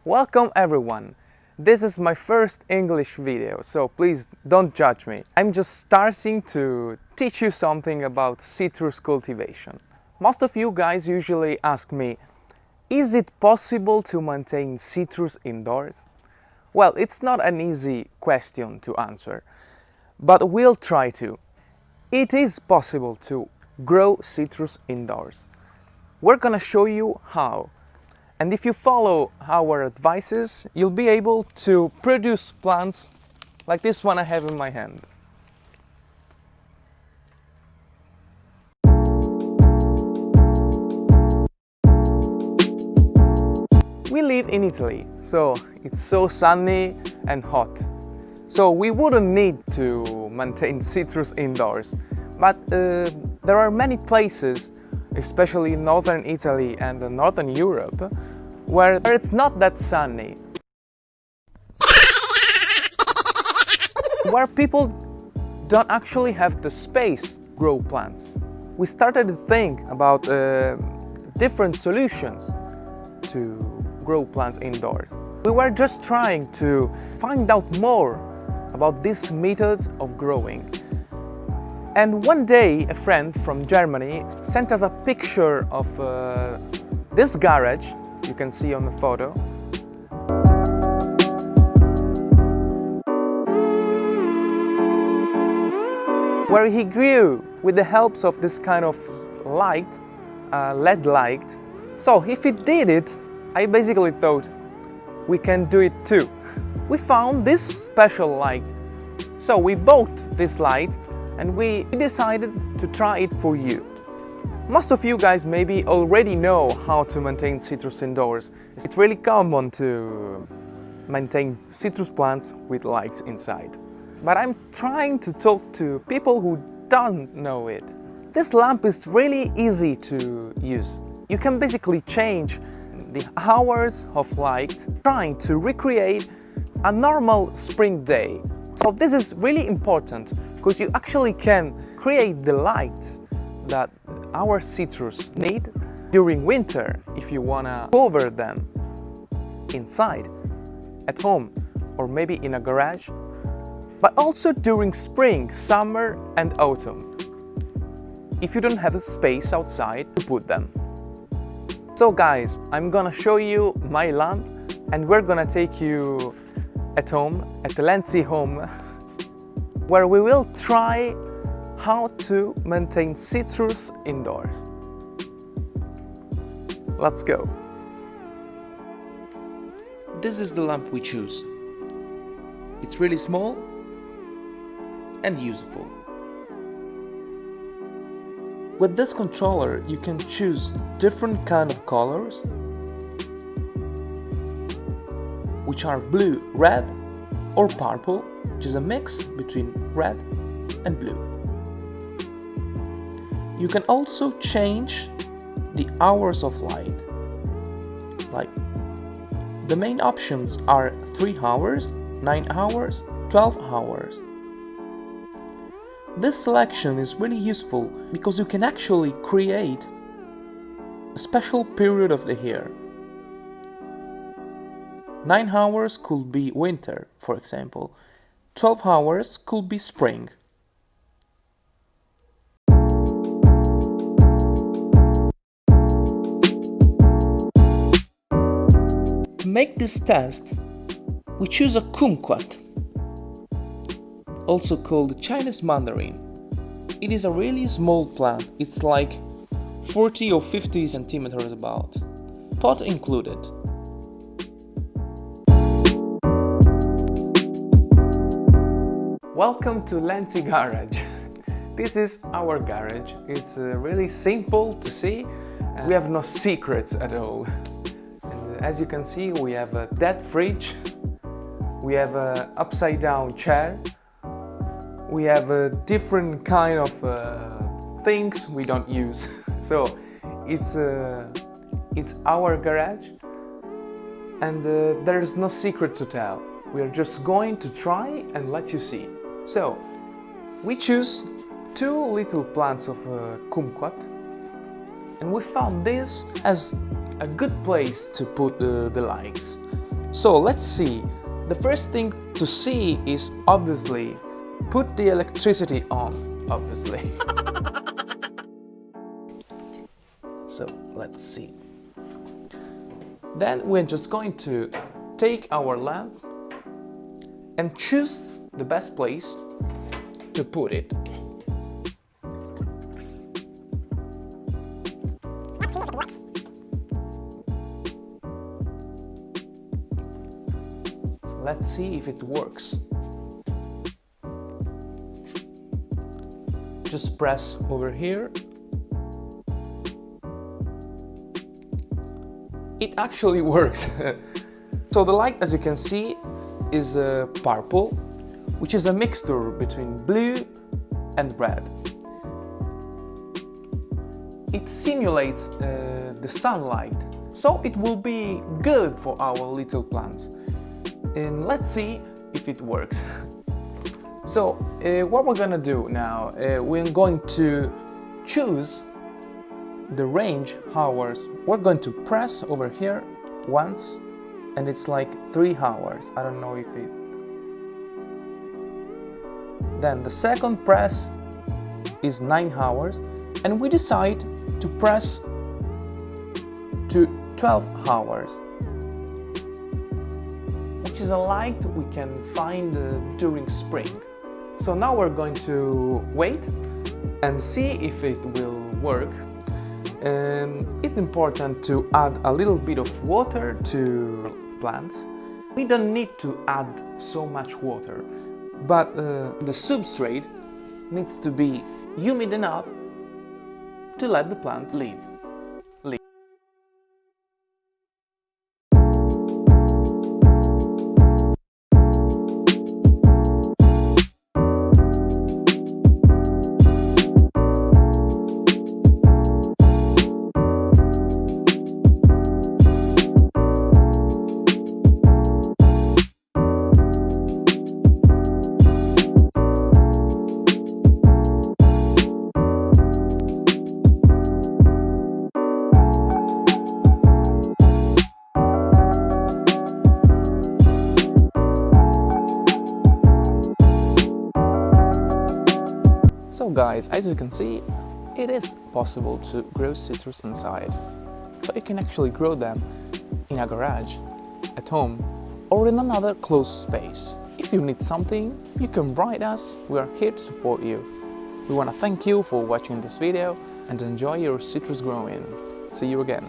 Welcome everyone! This is my first English video, so please don't judge me. I'm just starting to teach you something about citrus cultivation. Most of you guys usually ask me, is it possible to maintain citrus indoors? Well, it's not an easy question to answer, but we'll try to. It is possible to grow citrus indoors. We're gonna show you how. And if you follow our advices, you'll be able to produce plants like this one I have in my hand. We live in Italy, so it's so sunny and hot. So we wouldn't need to maintain citrus indoors. But there are many places, especially in northern Italy and northern Europe, where it's not that sunny. Where people don't actually have the space to grow plants. We started to think about different solutions to grow plants indoors. We were just trying to find out more about these methods of growing. And one day, a friend from Germany sent us a picture of this garage, you can see on the photo. Where he grew with the help of this kind of light, LED light. So if he did it, I basically thought we can do it too. We found this special light. So we bought this light and we decided to try it for you. Most of you guys maybe already know how to maintain citrus indoors. It's really common to maintain citrus plants with lights inside. But I'm trying to talk to people who don't know it. This lamp is really easy to use. You can basically change the hours of light, trying to recreate a normal spring day. So this is really important because you actually can create the light that our citrus need during winter if you wanna cover them inside, at home, or maybe in a garage, but also during spring, summer and autumn, if you don't have the space outside to put them. So guys, I'm gonna show you my lamp and we're gonna take you at home, at the Lenzi home, where we will try how to maintain citrus indoors. Let's go. This is the lamp we choose. It's really small and useful. With this controller, you can choose different kind of colors, which are blue, red, or purple, which is a mix between red and blue. You can also change the hours of light. Like, the main options are 3 hours, 9 hours, 12 hours. This selection is really useful because you can actually create a special period of the year. 9 hours could be winter, for example. 12 hours could be spring. To make this test, we choose a kumquat, also called Chinese mandarin. It is a really small plant, it's like 40 or 50 centimeters about, pot included. Welcome to Lenzi Garage. This is our garage. It's really simple to see. We have no secrets at all. And as you can see, we have a dead fridge. We have an upside down chair. We have a different kind of things we don't use. So it's our garage and there's no secret to tell. We are just going to try and let you see. So we choose 2 little plants of kumquat and we found this as a good place to put the lights. So let's see. The first thing to see is obviously put the electricity on, obviously. So let's see. Then we're just going to take our lamp and choose the best place to put it. Let's see if it works. Just press over here. It actually works. So the light, as you can see, is purple, which is a mixture between blue and red. It simulates the sunlight, so it will be good for our little plants. And let's see if it works. So what we're gonna do now, we're going to choose the range hours. We're going to press over here once, and it's like 3 hours. I don't know if it... Then the second press is 9 hours, and we decide to press to 12 hours, which is a light we can find during spring. So now we're going to wait and see if it will work. It's important to add a little bit of water to plants. We don't need to add so much water, but the substrate needs to be humid enough to let the plant live. So guys, as you can see, it is possible to grow citrus inside. So you can actually grow them in a garage, at home, or in another closed space. If you need something, you can write us. We are here to support you. We want to thank you for watching this video and enjoy your citrus growing. See you again.